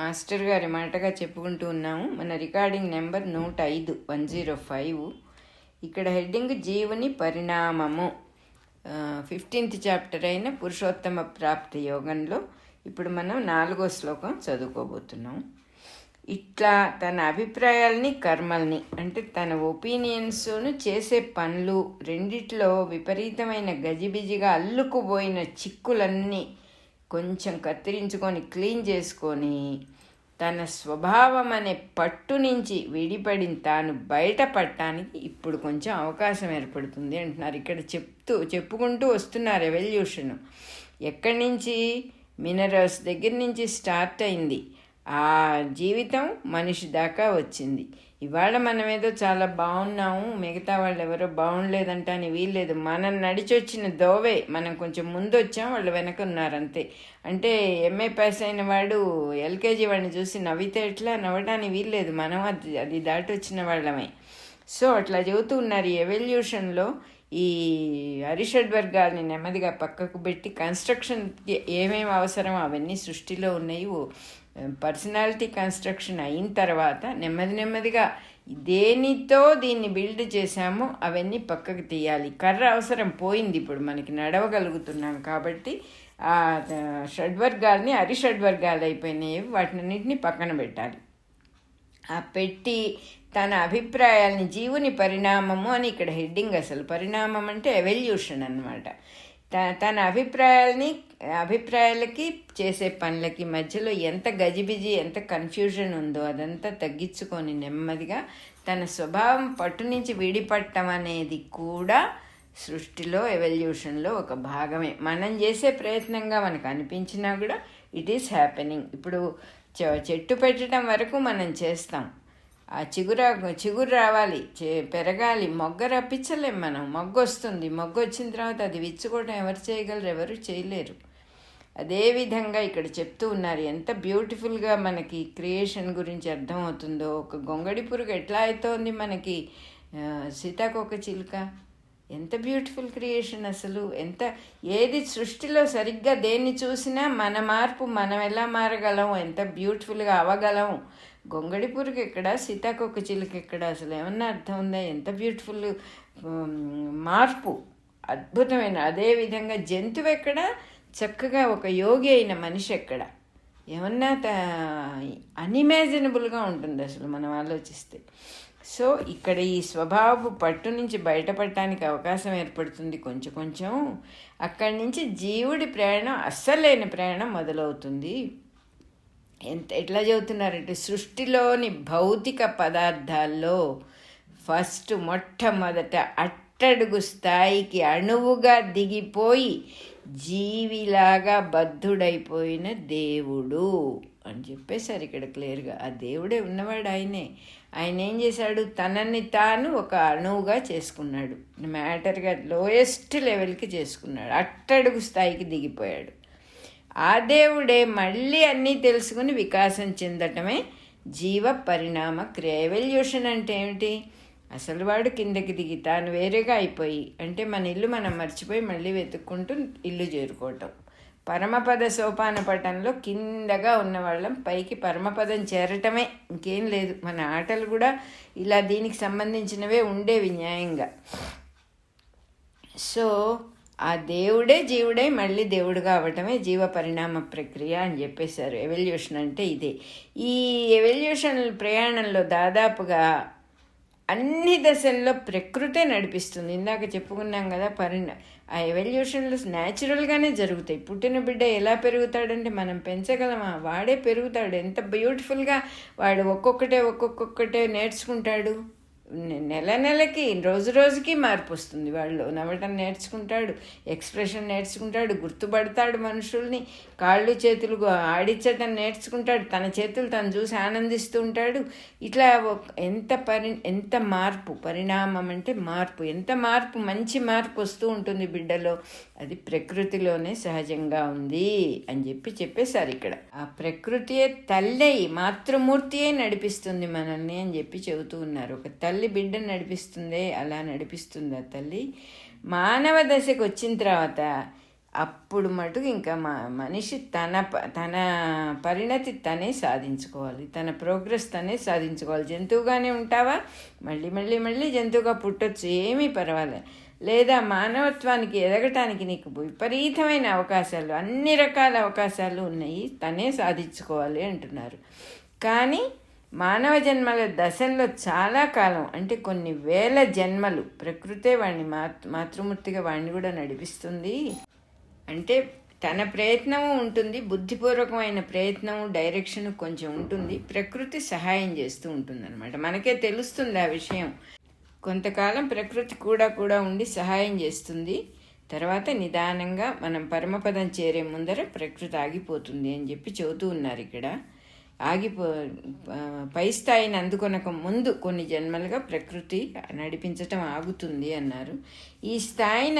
Master గారి మాటగా చెప్పుకుంటూ ఉన్నాము. మన రికార్డింగ్ నెంబర్ 105 105. ఇక్కడ హెడ్డింగ్ జీవుని పరిణామము. 15th చాప్టర్ అయిన పురుషోత్తమ ప్రాప్తి యోగంలో ఇప్పుడు మనం 4వ శ్లోకం చదువుకోబోతున్నాం. ఇట్లా తన అభిప్రాయాల్ని కర్మల్ని అంటే తన ఒపీనియన్స్ను చేసే పనులు రెండిట్లో విపరీతమైన గజిబిజిగా అల్లుకుపోయిన చిక్కులన్నీ కొంచెం కత్తిరించుకొని క్లీన్ చేసుకొని తన స్వభావం అనే పట్టు నుంచి విడిపడిన తాను బయటపడటానికి ఇప్పుడు కొంచెం అవకాశం ఏర్పడుతుంది అంటున్నారు. ఇక్కడ చెప్పుకుంటూ వస్తున్నారు ఎవల్యూషన్. ఎక్కడి నుంచి? మినరల్స్ దగ్గర నుంచి స్టార్ట్ అయింది. ఆ జీవితం మనిషి దాకా వచ్చింది. ఇవాళ మనం ఏదో చాలా బాగున్నాము, మిగతా వాళ్ళు ఎవరో బాగుండలేదంటాని వీల్లేదు. మనం నడిచొచ్చిన దోవే, మనం కొంచెం ముందు వచ్చాం, వాళ్ళు వెనక ఉన్నారు అంతే. అంటే ఎంఏ పాస్ అయిన వాడు ఎల్కేజీ వాడిని చూసి నవ్వితే ఎట్లా? నవ్వడానికి వీల్లేదు, మనం అది దాటి వచ్చిన వాళ్ళమే. సో అట్లా చెబుతూ ఉన్నారు. ఈ ఎవల్యూషన్లో ఈ అరిషడ్ వర్గాల్ని నెమ్మదిగా పక్కకు పెట్టి కన్స్ట్రక్షన్కి ఏమేమి అవసరమో అవన్నీ సృష్టిలో ఉన్నాయి. పర్సనాలిటీ కన్స్ట్రక్షన్ అయిన తర్వాత నెమ్మదిగా దేనితో దీన్ని బిల్డ్ చేశామో అవన్నీ పక్కకు తీయాలి. కర్ర అవసరం పోయింది, ఇప్పుడు మనకి నడవగలుగుతున్నాం కాబట్టి ఆ షడ్వర్గాల్ని అరిషడ్వర్గాలు అయిపోయినాయి, వాటినన్నింటినీ పక్కన పెట్టాలి. ఆ పెట్టి తన అభిప్రాయాల్ని జీవుని పరిణామము అని ఇక్కడ హెడ్డింగ్. అసలు పరిణామం అంటే ఎవల్యూషన్ అన్నమాట. తన అభిప్రాయాలకి చేసే పనులకి మధ్యలో ఎంత గజిబిజి, ఎంత కన్ఫ్యూజన్ ఉందో అదంతా తగ్గించుకొని నెమ్మదిగా తన స్వభావం పట్టు నుంచి విడిపట్టడం అనేది కూడా సృష్టిలో ఎవల్యూషన్లో ఒక భాగమే. మనం చేసే ప్రయత్నంగా మనకు అనిపించినా కూడా ఇట్ ఈస్ హ్యాపెనింగ్. ఇప్పుడు చెట్టు పెట్టడం వరకు మనం చేస్తాం, ఆ చిగురు రావాలి, పెరగాలి, మొగ్గ రప్పించలేం మనం. మొగ్గ వస్తుంది, మొగ్గ వచ్చిన తర్వాత అది విచ్చుకోవడం ఎవరు చేయగలరు? ఎవరు చేయలేరు. అదేవిధంగా ఇక్కడ చెప్తూ ఉన్నారు ఎంత బ్యూటిఫుల్గా మనకి క్రియేషన్ గురించి అర్థమవుతుందో. ఒక గొంగడి పురుగు ఎట్లా అవుతోంది మనకి, సీతాకోక చిలుక, ఎంత బ్యూటిఫుల్ క్రియేషన్ అసలు. ఏది సృష్టిలో సరిగ్గా దేన్ని చూసినా మన మార్పు, మనం ఎలా మారగలం, ఎంత బ్యూటిఫుల్గా అవ్వగలం. గొంగడి పురుగు ఎక్కడ, సీతాకోక చిలుక ఎక్కడ, అసలు ఏమన్నా అర్థం ఉందా? ఎంత బ్యూటిఫుల్ మార్పు, అద్భుతమైన. అదేవిధంగా జంతువు ఎక్కడ, చక్కగా ఒక యోగి అయిన మనిషి ఎక్కడ, ఏమన్నా అన్ఇమాజినబుల్గా ఉంటుంది అసలు మనం ఆలోచిస్తే. సో ఇక్కడ ఈ స్వభావపు పట్టు నుంచి బయటపడటానికి అవకాశం ఏర్పడుతుంది కొంచెం. అక్కడి నుంచి జీవుడి ప్రయాణం, అస్సలేని ప్రయాణం మొదలవుతుంది. ఎట్లా చెబుతున్నారంటే సృష్టిలోని భౌతిక పదార్థాల్లో మొట్టమొదట అట్టడుగు స్థాయికి అణువుగా దిగిపోయి జీవిలాగా బద్ధుడైపోయిన దేవుడు అని చెప్పేశారు ఇక్కడ క్లియర్గా. ఆ దేవుడే ఉన్నవాడు ఆయనే. ఆయన ఏం చేశాడు? తనని తాను ఒక అణువుగా చేసుకున్నాడు, మ్యాటర్గా లోయెస్ట్ లెవెల్కి చేసుకున్నాడు, అట్టడుగు స్థాయికి దిగిపోయాడు. ఆ దేవుడే మళ్ళీ అన్నీ తెలుసుకుని వికాసం చెందటమే జీవ పరిణామ క్రియ. ఎవల్యూషన్ అంటే ఏమిటి? అసలు వాడు కిందకి దిగి తాను వేరేగా అయిపోయి, అంటే మన ఇల్లు మనం మర్చిపోయి మళ్ళీ వెతుక్కుంటూ ఇల్లు చేరుకోవటం. పరమపద సోపాన పటంలో కిందగా ఉన్నవాళ్ళం పైకి పరమపదం చేరటమే, ఇంకేం లేదు. మన ఆటలు కూడా ఇలా దీనికి సంబంధించినవే ఉండేవి న్యాయంగా. సో ఆ దేవుడే జీవుడై మళ్ళీ దేవుడుగా అవ్వటమే జీవ పరిణామ ప్రక్రియ అని చెప్పేశారు. ఎవల్యూషన్ అంటే ఇదే. ఈ ఎవల్యూషన్ ప్రయాణంలో దాదాపుగా అన్ని దశల్లో ప్రకృతే నడిపిస్తుంది. ఇందాక చెప్పుకున్నాం కదా, ఆ ఎవల్యూషన్లు న్యాచురల్గానే జరుగుతాయి. పుట్టిన బిడ్డ ఎలా పెరుగుతాడంటే మనం పెంచగలమా? వాడే పెరుగుతాడు. ఎంత బ్యూటిఫుల్గా వాడు ఒక్కొక్కటే నేర్చుకుంటాడు. నెలకి రోజుకి మార్పు వస్తుంది. వాళ్ళు నవ్వటం నేర్చుకుంటాడు, ఎక్స్ప్రెషన్ నేర్చుకుంటాడు, గుర్తుపడతాడు మనుషుల్ని, కాళ్ళు చేతులు ఆడించటం నేర్చుకుంటాడు, తన చేతులు తను చూసి ఆనందిస్తూ ఉంటాడు. ఇట్లా ఎంత మార్పు, పరిణామం అంటే మార్పు, ఎంత మార్పు, మంచి మార్పు వస్తూ ఉంటుంది బిడ్డలో. అది ప్రకృతిలోనే సహజంగా ఉంది అని చెప్పేశారు ఇక్కడ. ఆ ప్రకృతియే తల్లి, మాతృమూర్తియే నడిపిస్తుంది మనల్ని అని చెబుతూ ఉన్నారు. ఒక తల్లి బిడ్డను నడిపిస్తుందే, అలా నడిపిస్తుంది ఆ తల్లి. మానవ దశకు వచ్చిన తర్వాత అప్పుడు మటుకు ఇంకా మనిషి తన పరిణతి తనే సాధించుకోవాలి, తన ప్రోగ్రెస్ తనే సాధించుకోవాలి. జంతువుగానే ఉంటావా, మళ్ళీ మళ్ళీ మళ్ళీ జంతువుగా పుట్టొచ్చు, ఏమీ పర్వాలేదు. లేదా మానవత్వానికి ఎదగటానికి నీకు విపరీతమైన అవకాశాలు, అన్ని రకాల అవకాశాలు ఉన్నాయి, తనే సాధించుకోవాలి అంటున్నారు. కానీ మానవ జన్మల దశల్లో చాలా కాలం, అంటే కొన్ని వేల జన్మలు ప్రకృతే వాడిని మాతృమూర్తిగా వాడిని కూడా నడిపిస్తుంది. అంటే తన ప్రయత్నము ఉంటుంది, బుద్ధిపూర్వకమైన ప్రయత్నము, డైరెక్షన్ కొంచెం ఉంటుంది, ప్రకృతి సహాయం చేస్తూ ఉంటుంది అనమాట. మనకే తెలుస్తుంది ఆ విషయం. కొంతకాలం ప్రకృతి కూడా ఉండి సహాయం చేస్తుంది. తర్వాత నిదానంగా మనం పరమపదం చేరే ముందర ప్రకృతి ఆగిపోతుంది అని చెప్పి చెబుతూ ఉన్నారు ఇక్కడ. పై స్థాయిని అందుకొనక ముందు కొన్ని జన్మలుగా ప్రకృతి నడిపించటం ఆగుతుంది అన్నారు. ఈ స్థాయిని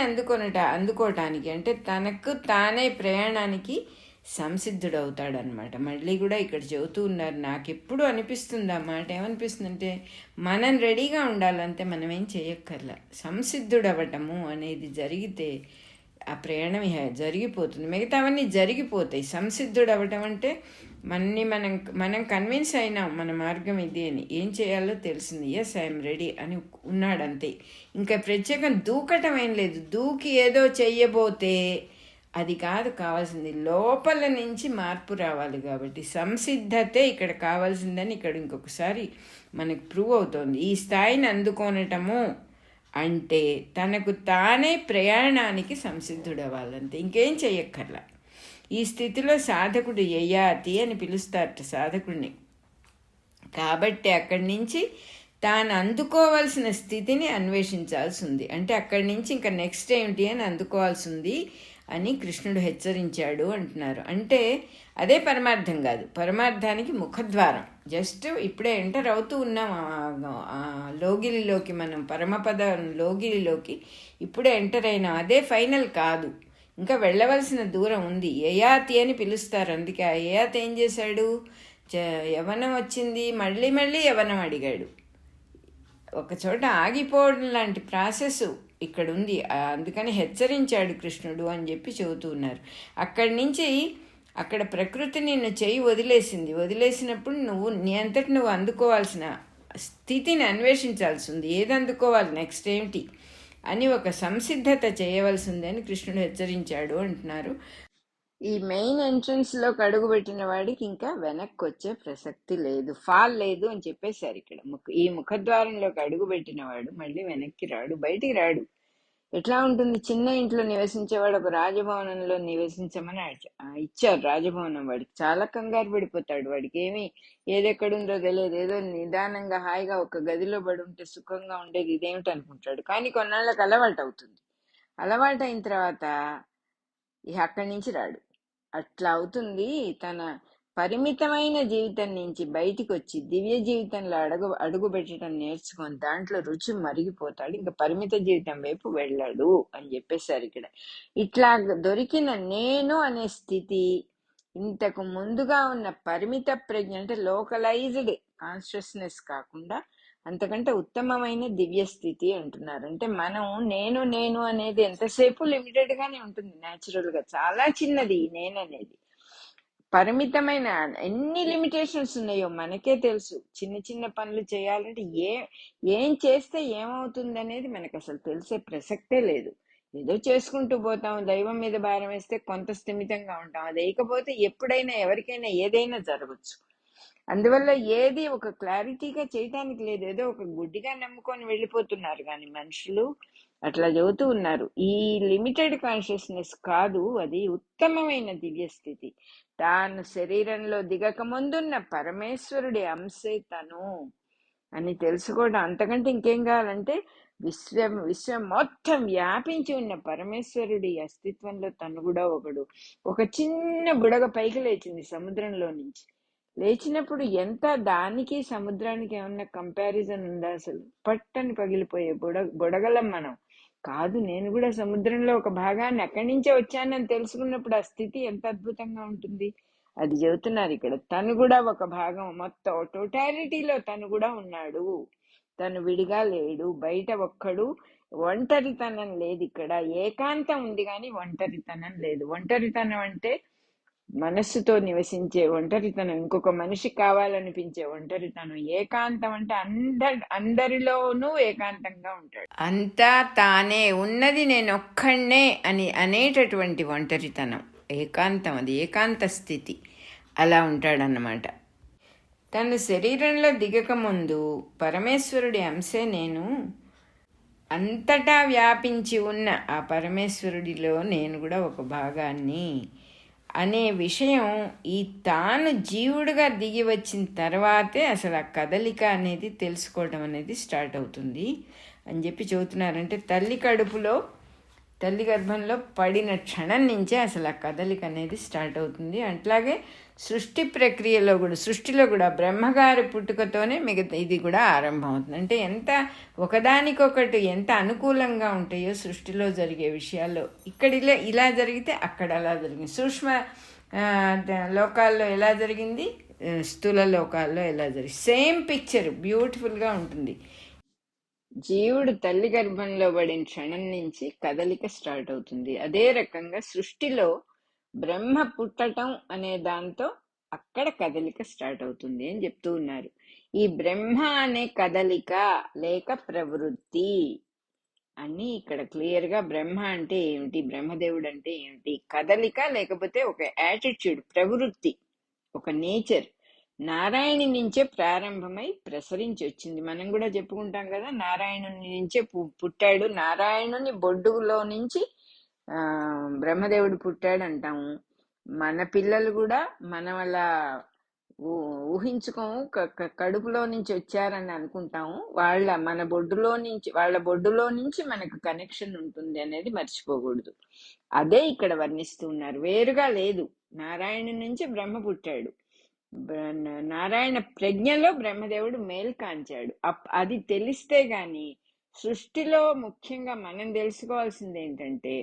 అందుకోవటానికి అంటే తనకు తానే ప్రయాణానికి సంసిద్ధుడవుతాడనమాట. మళ్ళీ కూడా ఇక్కడ చెబుతూ ఉన్నారు. నాకు ఎప్పుడు అనిపిస్తుంది ఆ మాట, ఏమనిపిస్తుందంటే మనం రెడీగా ఉండాలంటే మనం ఏం చేయక్కర్లా. సంసిద్ధుడవటము అనేది జరిగితే ఆ ప్రయాణం జరిగిపోతుంది, మిగతావన్నీ జరిగిపోతాయి. సంసిద్ధుడవటం అంటే మనం కన్విన్స్ అయినాం మన మార్గం ఇది అని, ఏం చేయాలో తెలిసింది, ఎస్ ఐఎమ్ రెడీ అని ఉన్నాడంతే. ఇంకా ప్రత్యేకం దూకటం ఏం లేదు. దూకి ఏదో చెయ్యబోతే అది కాదు కావాల్సింది, లోపల నుంచి మార్పు రావాలి. కాబట్టి సంసిద్ధతే ఇక్కడ కావాల్సిందని ఇక్కడ ఇంకొకసారి మనకు ప్రూవ్ అవుతోంది. ఈ స్థాయిని అందుకోనటము అంటే తనకు తానే ప్రయాణానికి సంసిద్ధుడవ్వాలంతే, ఇంకేం చెయ్యక్కర్లా. ఈ స్థితిలో సాధకుడు యయాతి అని పిలుస్తారట సాధకుడిని. కాబట్టి అక్కడి నుంచి తాను అందుకోవాల్సిన స్థితిని అన్వేషించాల్సి ఉంది. అంటే అక్కడి నుంచి ఇంకా నెక్స్ట్ ఏమిటి అని అందుకోవాల్సి ఉంది అని కృష్ణుడు హెచ్చరించాడు అంటున్నారు. అంటే అదే పరమార్థం కాదు, పరమార్థానికి ముఖద్వారం. జస్ట్ ఇప్పుడే ఎంటర్ అవుతూ ఉన్నాం లోగిలిలోకి, మనం పరమపద లోగిలిలోకి ఇప్పుడే ఎంటర్ అయినాం. అదే ఫైనల్ కాదు, ఇంకా వెళ్ళవలసిన దూరం ఉంది. యయాతి అని పిలుస్తారు. అందుకే ఆ యయాతి ఏం చేశాడు, యవనం వచ్చింది, మళ్ళీ మళ్ళీ యవనం అడిగాడు. ఒకచోట ఆగిపోవడం లాంటి ప్రాసెస్ ఇక్కడ ఉంది, అందుకని హెచ్చరించాడు కృష్ణుడు అని చెప్పి చెబుతూ ఉన్నారు. అక్కడి నుంచి అక్కడ ప్రకృతి నిన్ను చేయి వదిలేసినప్పుడు నీ అంతటి నువ్వు అందుకోవాల్సిన స్థితిని అన్వేషించాల్సి ఉంది. ఏది అందుకోవాలి, నెక్స్ట్ ఏమిటి అని ఒక సంసిద్ధత చేయవలసి ఉంది అని కృష్ణుడు హెచ్చరించాడు అంటున్నారు. ఈ మెయిన్ ఎంట్రన్స్లోకి అడుగుపెట్టిన వాడికి ఇంకా వెనక్కి వచ్చే ప్రసక్తి లేదు, ఫాల్ లేదు అని చెప్పేశారు ఇక్కడ. ఈ ముఖద్వారంలోకి అడుగుపెట్టిన వాడు మళ్ళీ వెనక్కి రాడు, బయటికి రాడు. ఎట్లా ఉంటుంది, చిన్న ఇంట్లో నివసించేవాడు ఒక రాజభవనంలో నివసించమని ఇచ్చారు రాజభవనం, వాడికి చాలా కంగారు పడిపోతాడు. వాడికి ఏమి ఏదెక్కడుందో తెలియదు, ఏదో నిదానంగా హాయిగా ఒక గదిలో పడి ఉంటే సుఖంగా ఉండేది ఇదేమిటి అనుకుంటాడు. కానీ కొన్నాళ్ళకి అలవాటు అవుతుంది. అలవాటు అయిన తర్వాత అక్కడి నుంచి రాడు. అట్లా అవుతుంది. తన పరిమితమైన జీవితం నుంచి బయటికి వచ్చి దివ్య జీవితంలో అడుగు పెట్టడం నేర్చుకొని దాంట్లో రుచి మరిగిపోతాడు. ఇంకా పరిమిత జీవితం వైపు వెళ్ళాడు అని చెప్పేశారు ఇక్కడ. ఇట్లా దొరికిన నేను అనే స్థితి ఇంతకు ముందుగా ఉన్న పరిమిత ప్రజ్ఞ అంటే లోకలైజ్డ్ కాన్షియస్నెస్ కాకుండా అంతకంటే ఉత్తమమైన దివ్య స్థితి అంటున్నారు. అంటే మనం నేను అనేది ఎంతసేపు లిమిటెడ్ గానే ఉంటుంది, న్యాచురల్ గా చాలా చిన్నది నేను అనేది. పరిమితమైన ఎన్ని లిమిటేషన్స్ ఉన్నాయో మనకే తెలుసు. చిన్న చిన్న పనులు చేయాలంటే ఏం చేస్తే ఏమవుతుంది అనేది మనకు అసలు తెలిసే ప్రసక్తే లేదు. ఏదో చేసుకుంటూ పోతాం, దైవం మీద భారం వేస్తే కొంత స్థిమితంగా ఉంటాం. అది వేయకపోతే ఎప్పుడైనా ఎవరికైనా ఏదైనా జరగచ్చు. అందువల్ల ఏది ఒక క్లారిటీగా చేయటానికి లేదు, ఏదో ఒక గుడ్డిగా నమ్ముకొని వెళ్ళిపోతున్నారు కానీ మనుషులు అట్లా చెబుతూ ఉన్నారు. ఈ లిమిటెడ్ కాన్షియస్నెస్ కాదు, అది ఉత్తమమైన దివ్య స్థితి. తాను శరీరంలో దిగక ముందున్న పరమేశ్వరుడి అంశే తను అని తెలుసుకోవడం. అంతకంటే ఇంకేం కావాలంటే విశ్వం మొత్తం వ్యాపించి ఉన్న పరమేశ్వరుడి అస్తిత్వంలో తను కూడా ఒక చిన్న బుడగ పైకి లేచింది సముద్రంలో నుంచి. లేచినప్పుడు ఎంత దానికి సముద్రానికి ఏమన్నా కంపారిజన్ ఉందా? అసలు పట్టని పగిలిపోయే బుడగలం మనం కాదు. నేను కూడా సముద్రంలో ఒక భాగాన్ని అక్కడి నుంచే వచ్చానని తెలుసుకున్నప్పుడు ఆ స్థితి ఎంత అద్భుతంగా ఉంటుంది. అది చెబుతున్నారు ఇక్కడ. తను కూడా ఒక భాగం, మొత్తం టోటాలిటీలో తను కూడా ఉన్నాడు. తను విడిగా లేడు, బయట ఒక్కడు, ఒంటరితనం లేదు. ఇక్కడ ఏకాంతం ఉంది కానీ ఒంటరితనం లేదు. ఒంటరితనం అంటే మనస్సుతో నివసించే ఒంటరితనం, ఇంకొక మనిషి కావాలనిపించే ఒంటరితనం. ఏకాంతం అంటే అందరిలోనూ ఏకాంతంగా ఉంటాడు. అంతా తానే, ఉన్నది నేనొక్కడే అని అనేటటువంటి ఒంటరితనం ఏకాంతం. అది ఏకాంత స్థితి. అలా ఉంటాడన్నమాట. తను శరీరంలో దిగకముందు పరమేశ్వరుడి అంశే నేను, అంతటా వ్యాపించి ఉన్న ఆ పరమేశ్వరుడిలో నేను కూడా ఒక భాగాన్ని అనే విషయం ఈ తాను జీవుడుగా దిగి వచ్చిన తర్వాతే అసలు ఆ కదలిక అనేది తెలుసుకోవడం అనేది స్టార్ట్ అవుతుంది అని చెప్పి చెబుతున్నారంటే, తల్లి గర్భంలో పడిన క్షణం నుంచే అసలు ఆ కదలిక అనేది స్టార్ట్ అవుతుంది. అట్లాగే సృష్టిలో కూడా బ్రహ్మగారి పుట్టుకతోనే మిగతా ఇది కూడా ఆరంభం అవుతుంది. అంటే ఎంత ఒకదానికొకటి ఎంత అనుకూలంగా ఉంటాయో సృష్టిలో జరిగే విషయాల్లో. ఇక్కడ ఇలా జరిగితే అక్కడ అలా జరిగింది. సూక్ష్మ లోకాల్లో ఎలా జరిగింది, స్థూల లోకాల్లో ఎలా జరిగింది, సేమ్ పిక్చర్ బ్యూటిఫుల్గా ఉంటుంది. జీవుడు తల్లి గర్భంలో పడిన క్షణం నుంచి కదలిక స్టార్ట్ అవుతుంది. అదే రకంగా సృష్టిలో బ్రహ్మ పుట్టటం అనే దాంతో అక్కడ కదలిక స్టార్ట్ అవుతుంది అని చెప్తూ ఉన్నారు. ఈ బ్రహ్మ అనే కదలిక లేక ప్రవృత్తి అని ఇక్కడ క్లియర్ గా, బ్రహ్మ అంటే ఏమిటి, బ్రహ్మదేవుడు అంటే ఏమిటి, కదలిక లేకపోతే ఒక యాటిట్యూడ్, ప్రవృత్తి, ఒక నేచర్ నారాయణి నుంచే ప్రారంభమై ప్రసరించి వచ్చింది. మనం కూడా చెప్పుకుంటాం కదా, నారాయణుని నుంచే పుట్టాడు, నారాయణుని బొడ్డులో నుంచి బ్రహ్మదేవుడు పుట్టాడు అంటాము. మన పిల్లలు కూడా మనం అలా ఊహించుకోము, కడుపులో నుంచి వచ్చారని అనుకుంటాము. వాళ్ళ బొడ్డులో నుంచి మనకు కనెక్షన్ ఉంటుంది అనేది మర్చిపోకూడదు. అదే ఇక్కడ వర్ణిస్తూ ఉన్నారు. వేరుగా లేదు, నారాయణుని నుంచి బ్రహ్మ పుట్టాడు, నారాయణ ప్రజ్ఞలో బ్రహ్మదేవుడు మేల్కాంచాడు. అది తెలిస్తే గాని సృష్టిలో ముఖ్యంగా మనం తెలుసుకోవాల్సింది ఏంటంటే,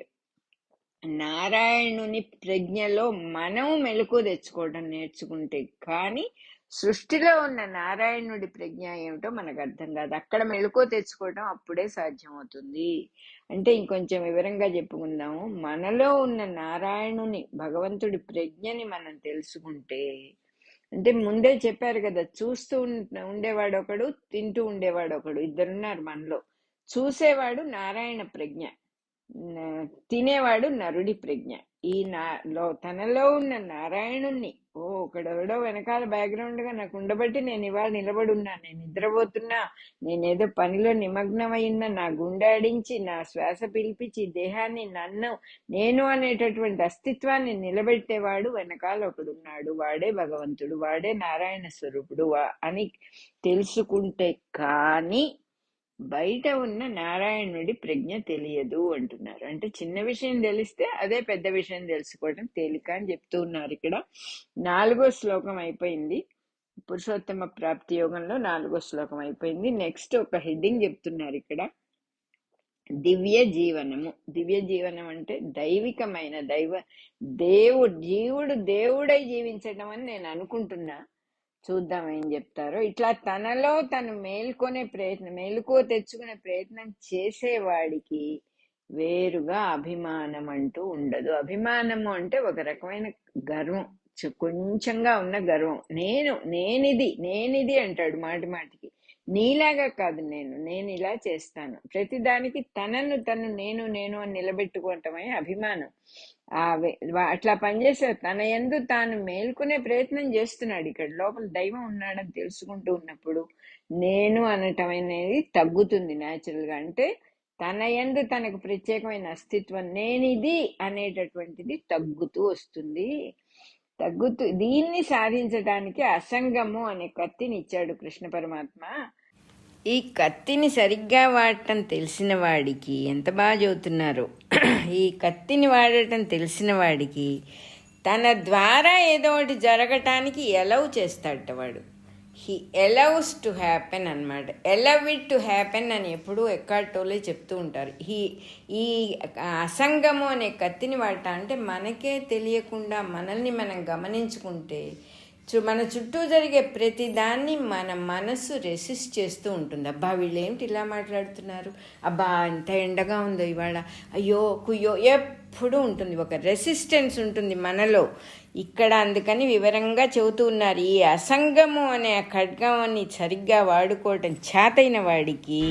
నారాయణుని ప్రజ్ఞలో మనం మెలకు తెచ్చుకోవడం నేర్చుకుంటే కానీ సృష్టిలో ఉన్న నారాయణుడి ప్రజ్ఞ ఏమిటో మనకు అర్థం కాదు. అక్కడ మెలకు తెచ్చుకోవడం అప్పుడే సాధ్యమవుతుంది. అంటే ఇంకొంచెం వివరంగా చెప్పుకుందాము. మనలో ఉన్న నారాయణుని, భగవంతుడి ప్రజ్ఞని మనం తెలుసుకుంటే, అంటే ముందే చెప్పారు కదా, చూస్తూ ఉండేవాడు ఒకడు, తింటూ ఉండేవాడు ఒకడు, ఇద్దరున్నారు మనలో. చూసేవాడు నారాయణ ప్రజ్ఞ, తినేవాడు నరుడి ప్రజ్ఞ. ఈ తనలో ఉన్న నారాయణుణ్ణి ఒకడెవడో వెనకాల బ్యాక్గ్రౌండ్ గా నాకు ఉండబట్టి నేను ఇవాళ నిలబడున్నా, నేను నిద్రపోతున్నా, నేనేదో పనిలో నిమగ్నమైనా, నా గుండాడించి నా శ్వాస పిలిపించి దేహాన్ని నేను అనేటటువంటి అస్తిత్వాన్ని నిలబెట్టేవాడు వెనకాల ఒకడున్నాడు, వాడే భగవంతుడు, వాడే నారాయణ స్వరూపుడు అని తెలుసుకుంటే కానీ బయట ఉన్న నారాయణుడి ప్రజ్ఞ తెలియదు అంటున్నారు. అంటే చిన్న విషయం తెలిస్తే అదే పెద్ద విషయం తెలుసుకోవడం తేలిక అని చెప్తూ ఉన్నారు. ఇక్కడ 4వ శ్లోకం అయిపోయింది. పురుషోత్తమ ప్రాప్తి యోగంలో 4వ శ్లోకం అయిపోయింది. నెక్స్ట్ ఒక హెడ్డింగ్ చెప్తున్నారు ఇక్కడ, దివ్య జీవనము. దివ్య జీవనం అంటే దైవికమైన జీవుడు దేవుడై జీవించడం అని నేను అనుకుంటున్నా. చూద్దాం ఏం చెప్తారో. ఇట్లా తనలో తను మేలుకో తెచ్చుకునే ప్రయత్నం చేసేవాడికి వేరుగా అభిమానం అంటూ ఉండదు. అభిమానము అంటే ఒక రకమైన గర్వం, కొంచెంగా ఉన్న గర్వం. నేనిది అంటాడు మాటికి. నీలాగా కాదు, నేను ఇలా చేస్తాను. ప్రతిదానికి తను నేను అని నిలబెట్టుకోవటమే అభిమానం. అట్లా పనిచేసే తన యందు తాను మేల్కొనే ప్రయత్నం చేస్తున్నాడు. ఇక్కడ లోపల దైవం ఉన్నాడని తెలుసుకుంటూ ఉన్నప్పుడు నేను అనటం అనేది తగ్గుతుంది న్యాచురల్ గా. అంటే తన యందు తనకు ప్రత్యేకమైన అస్తిత్వం, నేనిది అనేటటువంటిది తగ్గుతూ వస్తుంది. దీన్ని సాధించడానికి అసంగము అనే కత్తిని ఇచ్చాడు కృష్ణ పరమాత్మ. ఈ కత్తిని సరిగ్గా వాడటం తెలిసిన వాడికి, ఎంత బాగా చదువుతున్నారు, ఈ కత్తిని వాడటం తెలిసిన వాడికి తన ద్వారా ఏదో ఒకటి జరగటానికి ఎలవ్ చేస్తాడట వాడు. హీ ఎలవ్స్ టు హ్యాపెన్ అనమాట. ఎలవ్ ఇట్ టు హ్యాపెన్ అని ఎప్పుడూ ఎక్కాటోలే చెప్తూ ఉంటారు. ఈ అసంగము అనే కత్తిని వాడటం అంటే మనకే తెలియకుండా మనల్ని మనం గమనించుకుంటే మన చుట్టూ జరిగే ప్రతి దాన్ని మన మనసు రెసిస్ట్ చేస్తూ ఉంటుంది. అబ్బా వీళ్ళు ఏమిటి ఇలా మాట్లాడుతున్నారు, అబ్బా ఇంత ఎండగా ఉందో ఇవాళ, అయ్యో కుయ్యో, ఎప్పుడూ ఉంటుంది ఒక రెసిస్టెన్స్ ఉంటుంది మనలో. ఇక్కడ అందుకని వివరంగా చెబుతూ ఉన్నారు, ఈ అసంగము అనే ఖడ్గమని సరిగ్గా వాడుకోవటం చేతైన వాడికి,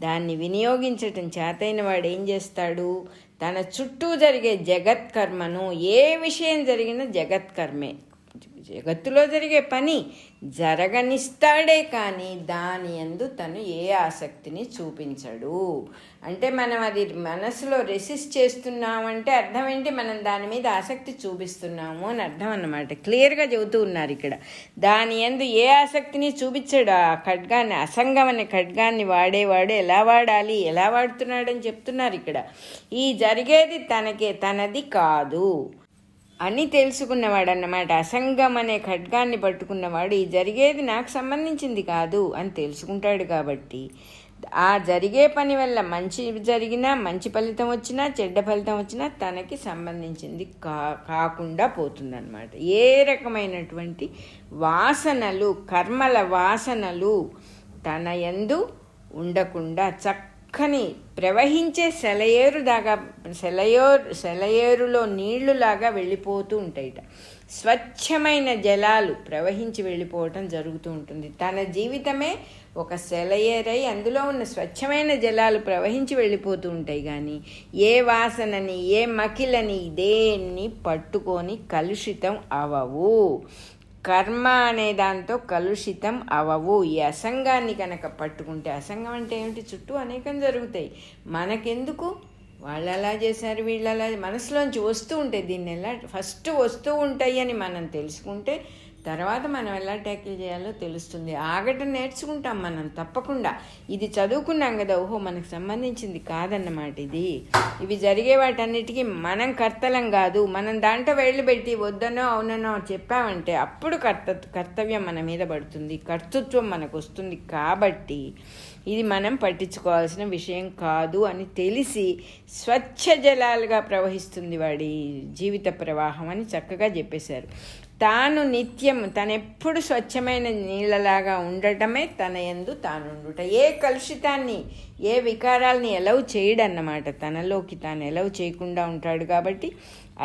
దాన్ని వినియోగించటం చేతైన వాడు ఏం చేస్తాడు, తన చుట్టూ జరిగే జగత్కర్మను, ఏ విషయం జరిగినా జగత్కర్మే, జగత్తులో జరిగే పని జరగనిస్తాడే కానీ దాని యందు తను ఏ ఆసక్తిని చూపించడు. అంటే మనం అది మనసులో రెసిస్ట్ చేస్తున్నామంటే అర్థం ఏంటి, మనం దాని మీద ఆసక్తి చూపిస్తున్నాము అని అర్థం అన్నమాట. క్లియర్గా చెబుతూ ఉన్నారు ఇక్కడ. దాని యందు ఏ ఆసక్తిని చూపించాడు. ఆ ఖడ్గాన్ని, అసంగం అనే ఖడ్గాన్ని వాడేవాడు ఎలా వాడాలి, ఎలా వాడుతున్నాడని చెప్తున్నారు ఇక్కడ. ఈ జరిగేది తనది కాదు అని తెలుసుకున్నవాడు అన్నమాట. అసంగం అనే ఖడ్గాన్ని పట్టుకున్నవాడు ఈ జరిగేది నాకు సంబంధించింది కాదు అని తెలుసుకుంటాడు. కాబట్టి ఆ జరిగే పని వల్ల మంచి జరిగినా, మంచి ఫలితం వచ్చినా, చెడ్డ ఫలితం వచ్చినా తనకి సంబంధించింది కాకుండా పోతుందన్నమాట. ఏ రకమైనటువంటి వాసనలు, కర్మల వాసనలు తన యందు ఉండకుండా చక్కని ప్రవహించే సెలయేరులో నీళ్లులాగా వెళ్ళిపోతూ ఉంటాయిట. స్వచ్ఛమైన జలాలు ప్రవహించి వెళ్ళిపోవటం జరుగుతూ ఉంటుంది. తన జీవితమే ఒక సెలయేరై అందులో ఉన్న స్వచ్ఛమైన జలాలు ప్రవహించి వెళ్ళిపోతూ ఉంటాయి. కానీ ఏ వాసనని, ఏ మకిలని, దేన్ని పట్టుకొని కలుషితం అవవు. కర్మ అనే దాంతో కలుషితం అవవు. ఈ అసంగాన్ని కనుక పట్టుకుంటే, అసంగం అంటే ఏమిటి, చుట్టూ అనేకం జరుగుతాయి, మనకెందుకు, వాళ్ళు అలా చేశారు, వీళ్ళు అలా మనసులోంచి వస్తూ ఉంటాయి. దీన్ని ఎలా ఫస్ట్ వస్తూ ఉంటాయి అని మనం తెలుసుకుంటే తర్వాత మనం ఎలా ట్యాకిల్ చేయాలో తెలుస్తుంది. ఆగటం నేర్చుకుంటాం మనం తప్పకుండా. ఇది చదువుకున్నాం కదా, ఓహో మనకు సంబంధించింది కాదన్నమాట ఇది. ఇవి జరిగే వాటన్నిటికీ మనం కర్తలం కాదు. మనం దాంట్లో వేళ్ళు పెట్టి వద్దనో అవుననో చెప్పామంటే అప్పుడు కర్తవ్యం మన మీద పడుతుంది, కర్తృత్వం మనకు వస్తుంది. కాబట్టి ఇది మనం పట్టించుకోవాల్సిన విషయం కాదు అని తెలిసి స్వచ్ఛ జలాలుగా ప్రవహిస్తుంది వాడి జీవిత ప్రవాహం అని చక్కగా చెప్పేశారు. తాను నిత్యం తనెప్పుడు స్వచ్ఛమైన నీళ్ళలాగా ఉండటమే తన యందు తానుండుట. ఏ కలుషితాన్ని, ఏ వికారాల్ని ఎలవ్ చేయడన్నమాట. తనలోకి తాను ఎలవ్ చేయకుండా ఉంటాడు. కాబట్టి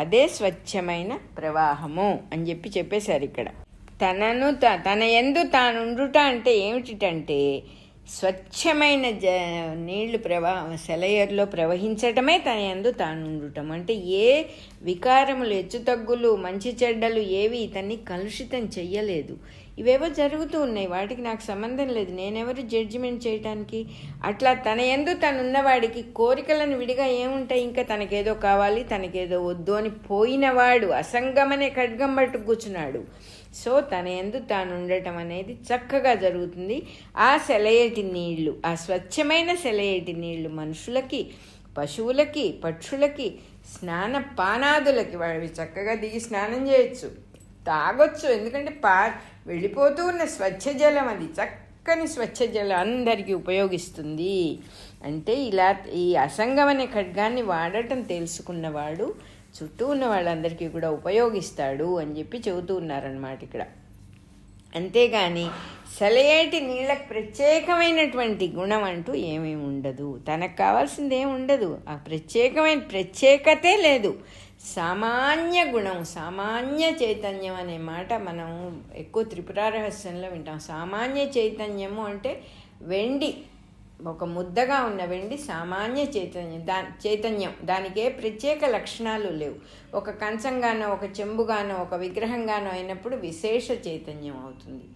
అదే స్వచ్ఛమైన ప్రవాహము అని చెప్పేశారు ఇక్కడ. తన యందు తానుండుట అంటే ఏమిటంటే స్వచ్ఛమైన నీళ్లు సెలయేరులో ప్రవహించటమే తన యందు తాను ఉండటం. అంటే ఏ వికారములు, హెచ్చుతగ్గులు, మంచి చెడ్డలు ఏవి ఇతన్ని కలుషితం చెయ్యలేదు. ఇవేవో జరుగుతూ ఉన్నాయి, వాటికి నాకు సంబంధం లేదు, నేనెవరు జడ్జిమెంట్ చేయటానికి. అట్లా తన యందు తనున్నవాడికి కోరికలను విడిగా ఏముంటాయి, ఇంకా తనకేదో కావాలి, తనకేదో వద్దు అని పోయినవాడు అసంగమనే ఖడ్గం పట్టు కూర్చున్నాడు. సో తన యందు తాను ఉండటం అనేది చక్కగా జరుగుతుంది. ఆ సెలయేటి నీళ్లు, ఆ స్వచ్ఛమైన సెలయేటి నీళ్లు మనుషులకి, పశువులకి, పక్షులకి, స్నాన పానాదులకి వాడివి చక్కగా దిగి స్నానం చేయొచ్చు, తాగొచ్చు. ఎందుకంటే వెళ్ళిపోతూ ఉన్న స్వచ్ఛ జలం, అది చక్కని స్వచ్ఛ జలం అందరికీ ఉపయోగిస్తుంది. అంటే ఇలా ఈ అసంగం అనే ఖడ్గాన్ని వాడటం తెలుసుకున్నవాడు చుట్టూ ఉన్న వాళ్ళందరికీ కూడా ఉపయోగిస్తాడు అని చెబుతూ ఉన్నారనమాట ఇక్కడ. అంతేగాని సెలయేటి నీళ్ళకు ప్రత్యేకమైనటువంటి గుణం అంటూ ఏమేమి ఉండదు, తనకు కావాల్సింది ఏమి ఉండదు, ఆ ప్రత్యేకతే లేదు. సామాన్య గుణం, సామాన్య చైతన్యం అనే మాట మనం ఎక్కువ త్రిపుర రహస్యంలో వింటాం. సామాన్య చైతన్యము అంటే వెండి, ఒక ముద్దగా ఉన్న వెండి సామాన్య చైతన్యం. దానికే ప్రత్యేక లక్షణాలు లేవు. ఒక కంచంగానో, ఒక చెంబుగానో, ఒక విగ్రహంగానో అయినప్పుడు విశేష చైతన్యం అవుతుంది.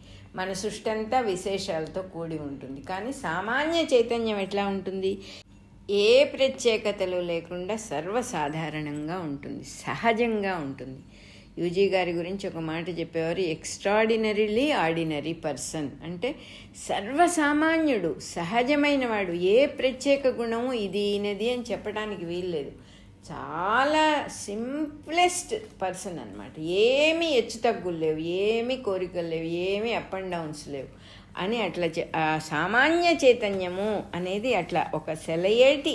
మన సృష్టి అంతా విశేషాలతో కూడి ఉంటుంది. కానీ సామాన్య చైతన్యం ఎట్లా ఉంటుంది, ఏ ప్రత్యేకతలు లేకుండా సర్వసాధారణంగా ఉంటుంది, సహజంగా ఉంటుంది. యూజీ గారి గురించి ఒక మాట చెప్పేవారు, ఎక్స్ట్రాడినరీలీ ఆర్డినరీ పర్సన్. అంటే సర్వసామాన్యుడు, సహజమైన వాడు. ఏ ప్రత్యేక గుణము ఇది ఈయనది అని చెప్పడానికి వీల్లేదు. చాలా సింప్లెస్ట్ పర్సన్ అనమాట. ఏమీ హెచ్చుతగ్గులు లేవు, ఏమీ కోరికలు లేవు, ఏమీ అప్ అండ్ డౌన్స్ లేవు అని అట్లా ఆ సామాన్య చైతన్యము అనేది అట్లా ఒక సెలయేటి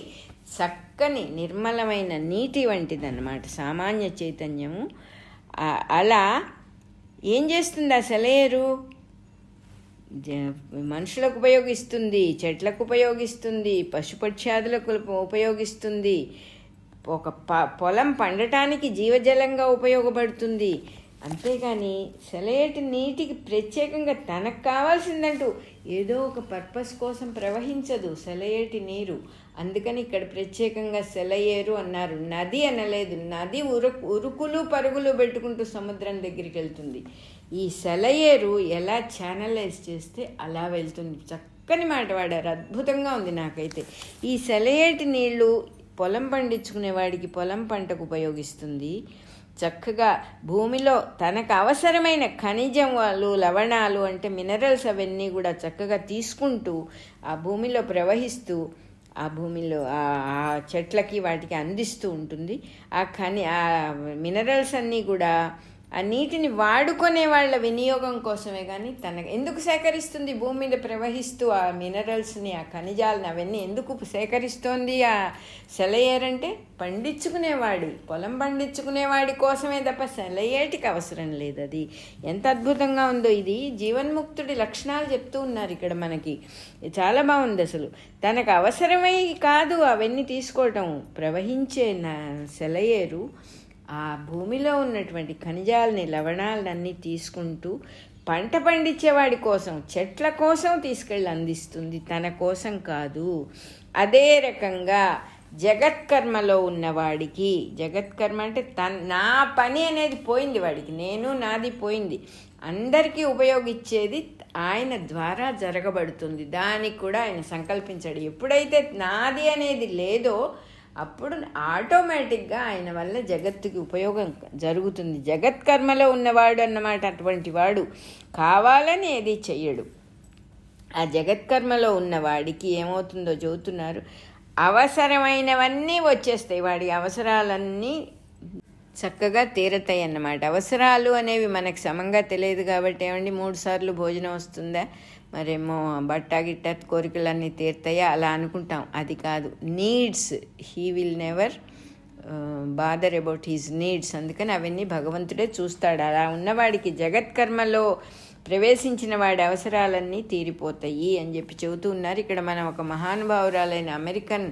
చక్కని నిర్మలమైన నీటి వంటిదన్నమాట సామాన్య చైతన్యము. అలా ఏం చేస్తుంది ఆ సెలయేరు? మనుషులకు ఉపయోగిస్తుంది, చెట్లకు ఉపయోగిస్తుంది, పశుపక్ష్యాదులకు ఉపయోగిస్తుంది, ఒక పొలం పండటానికి జీవజలంగా ఉపయోగపడుతుంది. అంతేగాని సెలయేటి నీటికి ప్రత్యేకంగా తనకు కావాల్సిందంటూ ఏదో ఒక పర్పస్ కోసం ప్రవహించదు సెలయేటి నీరు. అందుకని ఇక్కడ ప్రత్యేకంగా సెలయేరు అన్నారు, నది అనలేదు. నది ఉరుకులు పరుగులు పెట్టుకుంటూ సముద్రం దగ్గరికి వెళ్తుంది. ఈ సెలయేరు ఎలా ఛానలైజ్ చేస్తే అలా వెళ్తుంది. చక్కని మాట వాడారు, అద్భుతంగా ఉంది నాకైతే. ఈ సెలయేటి నీళ్లు పొలం పండించుకునేవాడికి పొలం పంటకు ఉపయోగిస్తుంది. చక్కగా భూమిలో తనకు అవసరమైన ఖనిజాలు, లవణాలు అంటే మినరల్స్ అవన్నీ కూడా చక్కగా తీసుకుంటూ ఆ భూమిలో ప్రవహిస్తూ ఆ భూమిలో ఆ చెట్లకి వాటికి అందిస్తూ ఉంటుంది. ఆ మినరల్స్ అన్నీ కూడా ఆ నీటిని వాడుకునే వాళ్ళ వినియోగం కోసమే. కానీ తనకు ఎందుకు సేకరిస్తుంది? భూమి మీద ప్రవహిస్తూ ఆ మినరల్స్ని, ఆ ఖనిజాలని అవన్నీ ఎందుకు సేకరిస్తోంది ఆ సెలయేరంటే? పండించుకునేవాడి, పొలం పండించుకునేవాడి కోసమే తప్ప సెలయేటికి అవసరం లేదు. అది ఎంత అద్భుతంగా ఉందో! ఇది జీవన్ముక్తుడి లక్షణాలు చెప్తూ ఉన్నారు ఇక్కడ మనకి. చాలా బాగుంది అసలు. తనకు అవసరమై కాదు అవన్నీ తీసుకోవటం. ప్రవహించే సెలయేరు ఆ భూమిలో ఉన్నటువంటి ఖనిజాలని, లవణాలన్నీ తీసుకుంటూ పంట పండించేవాడి కోసం, చెట్ల కోసం తీసుకెళ్ళి అందిస్తుంది, తన కోసం కాదు. అదే రకంగా జగత్కర్మలో ఉన్నవాడికి, జగత్కర్మ అంటే నా పని అనేది పోయింది వాడికి, నేను నాది పోయింది, అందరికీ ఉపయోగించేది ఆయన ద్వారా జరగబడుతుంది. దానికి కూడా ఆయన సంకల్పించాడు. ఎప్పుడైతే నాది అనేది లేదో అప్పుడు ఆటోమేటిక్గా ఆయన వల్ల జగత్తుకి ఉపయోగం జరుగుతుంది. జగత్కర్మలో ఉన్నవాడు అన్నమాట. అటువంటి వాడు కావాలని ఏది చెయ్యడు. ఆ జగత్కర్మలో ఉన్నవాడికి ఏమవుతుందో చెబుతున్నారు. అవసరమైనవన్నీ వచ్చేస్తాయి, వాడి అవసరాలన్నీ చక్కగా తీరతాయి అన్నమాట. అవసరాలు అనేవి మనకు సమంగా తెలియదు కాబట్టి ఏమండి 3 సార్లు భోజనం వస్తుందా, మరేమో బట్ట గిట్ట కోరికలన్నీ తీరుతాయా అలా అనుకుంటాం. అది కాదు. Needs, he will never bother about his needs. అందుకని అవన్నీ భగవంతుడే చూస్తాడు. అలా ఉన్నవాడికి జగత్కర్మలో ప్రవేశించిన వాడి అవసరాలన్నీ తీరిపోతాయి అని చెప్పి చెబుతూ ఉన్నారు. ఇక్కడ మనం ఒక మహానుభావురాలైన అమెరికన్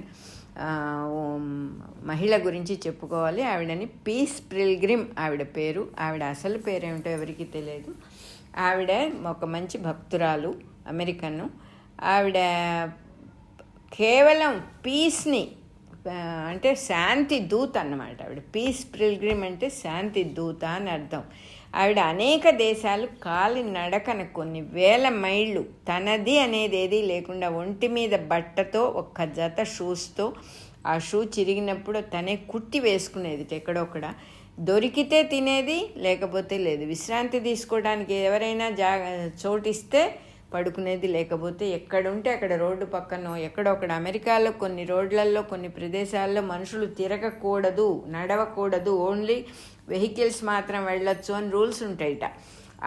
మహిళ గురించి చెప్పుకోవాలి. ఆవిడని పీస్ పిల్గ్రిమ్ ఆవిడ పేరు. ఆవిడ అసలు పేరేమిటో ఎవరికి తెలియదు. ఆవిడ ఒక మంచి భక్తురాలు, అమెరికను. ఆవిడ కేవలం పీస్ని అంటే శాంతి దూత అన్నమాట. ఆవిడ పీస్ పిల్గ్రిమ్ అంటే శాంతి దూత అని అర్థం. ఆవిడ అనేక దేశాలు కాలి నడకన కొన్ని వేల మైళ్ళు తనది అనేది ఏదీ లేకుండా ఒంటి మీద బట్టతో ఒక్క జత షూస్తో, ఆ షూ చిరిగినప్పుడు తనే కుట్టి వేసుకునేది. ఎక్కడొక్కడ దొరికితే తినేది, లేకపోతే లేదు. విశ్రాంతి తీసుకోవడానికి ఎవరైనా చోటిస్తే పడుకునేది, లేకపోతే ఎక్కడుంటే అక్కడ రోడ్డు పక్కనో ఎక్కడొక్కడ. అమెరికాలో కొన్ని రోడ్లలో కొన్ని ప్రదేశాల్లో మనుషులు తిరగకూడదు, నడవకూడదు, ఓన్లీ వెహికల్స్ మాత్రం వెళ్ళొచ్చు అని రూల్స్ ఉంటాయిట.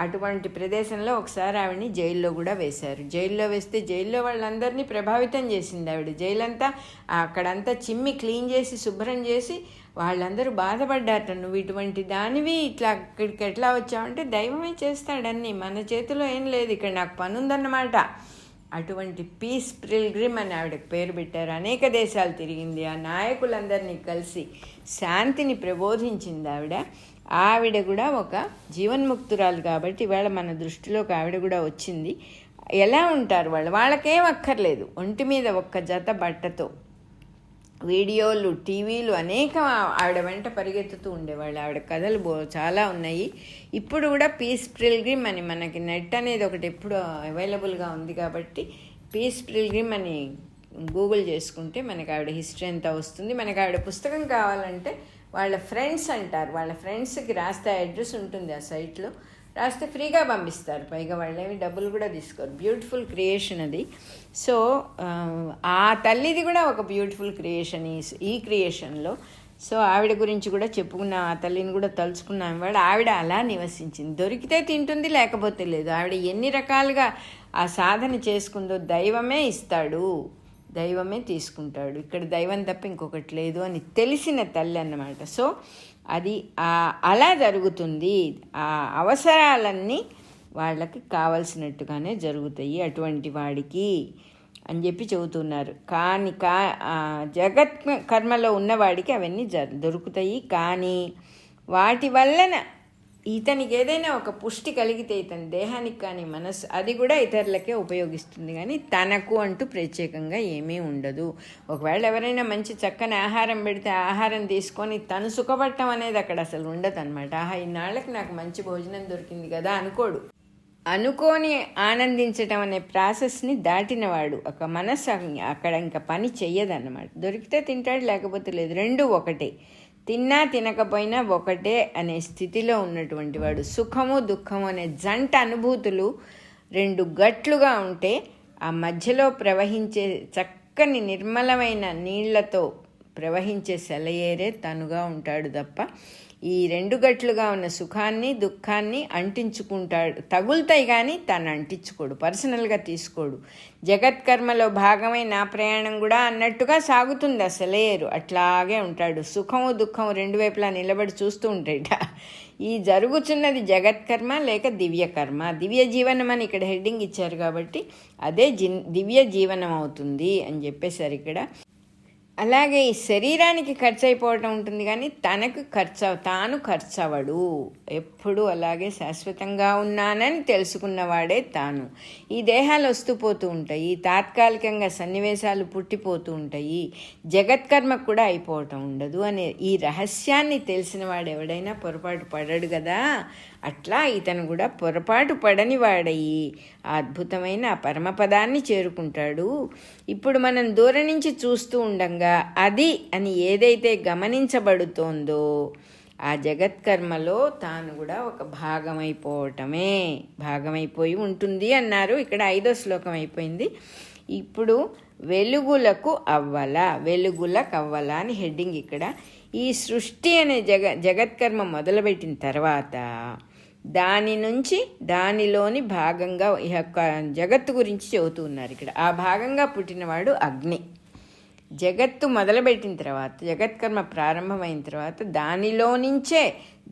అటువంటి ప్రదేశంలో ఒకసారి ఆవిడని జైల్లో కూడా వేశారు. జైల్లో వేస్తే జైల్లో వాళ్ళందరినీ ప్రభావితం చేసింది ఆవిడ. జైలంతా అక్కడంతా చిమ్మి క్లీన్ చేసి శుభ్రం చేసి వాళ్ళందరూ బాధపడ్డారట. నువ్వు ఇటువంటి దానివి ఇట్లా ఇక్కడికి ఎట్లా వచ్చావంటే దైవమే చేస్తాడన్నీ, మన చేతిలో ఏం లేదు, ఇక్కడ నాకు పని ఉందన్నమాట. అటువంటి పీస్ పిల్గ్రిమ్ అని ఆవిడకి పేరు పెట్టారు. అనేక దేశాలు తిరిగింది. ఆ నాయకులందరినీ కలిసి శాంతిని ప్రబోధించింది ఆవిడ. ఆవిడ కూడా ఒక జీవన్ముక్తురాలు కాబట్టి ఇవాళ మన దృష్టిలోకి ఆవిడ కూడా వచ్చింది. ఎలా ఉంటారు వాళ్ళకేం అక్కర్లేదు, ఒంటి మీద ఒక్క జత బట్టతో వీడియోలు, టీవీలు అనేక ఆవిడ వెంట పరిగెత్తుతూ ఉండేవాళ్ళు. ఆవిడ కథలు చాలా ఉన్నాయి. ఇప్పుడు కూడా పీస్ పిల్గ్రిమ్ అని మనకి నెట్ అనేది ఒకటి ఎప్పుడు అవైలబుల్గా ఉంది కాబట్టి పీస్ పిల్గ్రిమ్ అని గూగుల్ చేసుకుంటే మనకి ఆవిడ హిస్టరీ అంతా వస్తుంది. మనకి ఆవిడ పుస్తకం కావాలంటే వాళ్ళ ఫ్రెండ్స్ అంటారు, వాళ్ళ ఫ్రెండ్స్కి రాస్తే అడ్రస్ ఉంటుంది ఆ సైట్లో, రాస్తే ఫ్రీగా పంపిస్తారు. పైగా వాళ్ళేమి డబ్బులు కూడా తీసుకోరు. బ్యూటిఫుల్ క్రియేషన్ అది. సో ఆ తల్లిది కూడా ఒక బ్యూటిఫుల్ క్రియేషన్ ఈ క్రియేషన్లో. సో ఆవిడ గురించి కూడా చెప్పుకున్నాం, ఆ తల్లిని కూడా తలుచుకున్నాం. వాడు ఆవిడ అలా నివసించింది. దొరికితే తింటుంది, లేకపోతే లేదు. ఆవిడ ఎన్ని రకాలుగా ఆ సాధన చేసుకుందో దైవమే ఇస్తాడు, దైవమే తీసుకుంటాడు. ఇక్కడ దైవం తప్ప ఇంకొకటి లేదు అని తెలిసిన తల్లి అన్నమాట. సో అది అలా జరుగుతుంది. ఆ అవసరాలన్నీ వాళ్ళకి కావలసినట్టుగానే జరుగుతాయి అటువంటి వాడికి అని చెప్పి చెబుతున్నారు. కానీ జగత్ కర్మలో ఉన్నవాడికి అవన్నీ దొరుకుతాయి. కానీ వాటి వలన ఇతనికి ఏదైనా ఒక పుష్టి కలిగితే ఇతని దేహానికి కానీ మనస్సు అది కూడా ఇతరులకే ఉపయోగిస్తుంది, కానీ తనకు అంటూ ప్రత్యేకంగా ఏమీ ఉండదు. ఒకవేళ ఎవరైనా మంచి చక్కని ఆహారం పెడితే ఆహారం తీసుకొని తను సుఖపడటం అనేది అక్కడ అసలు ఉండదు అనమాట. ఇన్నాళ్ళకి నాకు మంచి భోజనం దొరికింది కదా అనుకోడు. అనుకోని ఆనందించటం అనే ప్రాసెస్ని దాటినవాడు ఒక మనస్సు అక్కడ ఇంకా పని చెయ్యదన్నమాట. దొరికితే తింటాడు, లేకపోతే లేదు, రెండూ ఒకటే. తిన్నా తినకపోయినా ఒకటే అనే స్థితిలో ఉన్నటువంటి వాడు. సుఖము దుఃఖము అనే జంట అనుభూతులు రెండు గట్లుగా ఉంటే ఆ మధ్యలో ప్రవహించే చక్కని నిర్మలమైన నీళ్లతో ప్రవహించే సెలయేరే తనుగా ఉంటాడు తప్ప ఈ రెండు గట్లుగా ఉన్న సుఖాన్ని దుఃఖాన్ని అంటించుకుంటాడు. తగులుతాయి కానీ తను అంటించుకోడు, పర్సనల్గా తీసుకోడు. జగత్కర్మలో భాగమై నా ప్రయాణం కూడా అన్నట్టుగా సాగుతుంది అసలేరు. అట్లాగే ఉంటాడు. సుఖము దుఃఖము రెండు వైపులా నిలబడి చూస్తూ ఉంటాడట. ఈ జరుగుతున్నది జగత్కర్మ లేక దివ్యకర్మ. దివ్య జీవనం అని ఇక్కడ హెడ్డింగ్ ఇచ్చారు కాబట్టి అదే దివ్య జీవనం అవుతుంది అని చెప్పేశారు ఇక్కడ. అలాగే ఈ శరీరానికి ఖర్చు అయిపోవటం ఉంటుంది, కానీ తాను ఖర్చు అవ్వడు. ఎప్పుడు అలాగే శాశ్వతంగా ఉన్నానని తెలుసుకున్నవాడే తాను. ఈ దేహాలు వస్తూ పోతూ ఉంటాయి, తాత్కాలికంగా సన్నివేశాలు పుట్టిపోతూ ఉంటాయి, జగత్కర్మకు కూడా అయిపోవటం ఉండదు అనే ఈ రహస్యాన్ని తెలిసిన వాడు ఎవడైనా పొరపాటు పడడు కదా. అట్లా ఇతను కూడా పొరపాటు పడని వాడయి అద్భుతమైన ఆ పరమపదాన్ని చేరుకుంటాడు. ఇప్పుడు మనం దూరం నుంచి చూస్తూ ఉండంగా అది అని ఏదైతే గమనించబడుతోందో ఆ జగత్కర్మలో తాను కూడా ఒక భాగమైపోయి ఉంటుంది అన్నారు. ఇక్కడ 5వ శ్లోకం అయిపోయింది. ఇప్పుడు వెలుగులకు అవ్వల అని హెడ్డింగ్ ఇక్కడ. ఈ సృష్టి అనే జగత్కర్మ మొదలుపెట్టిన తర్వాత దాని నుంచి దానిలోని భాగంగా ఈ యొక్క జగత్తు గురించి చెబుతూ ఉన్నారు ఇక్కడ. ఆ భాగంగా పుట్టినవాడు అగ్ని. జగత్తు మొదలుపెట్టిన తర్వాత, జగత్కర్మ ప్రారంభమైన తర్వాత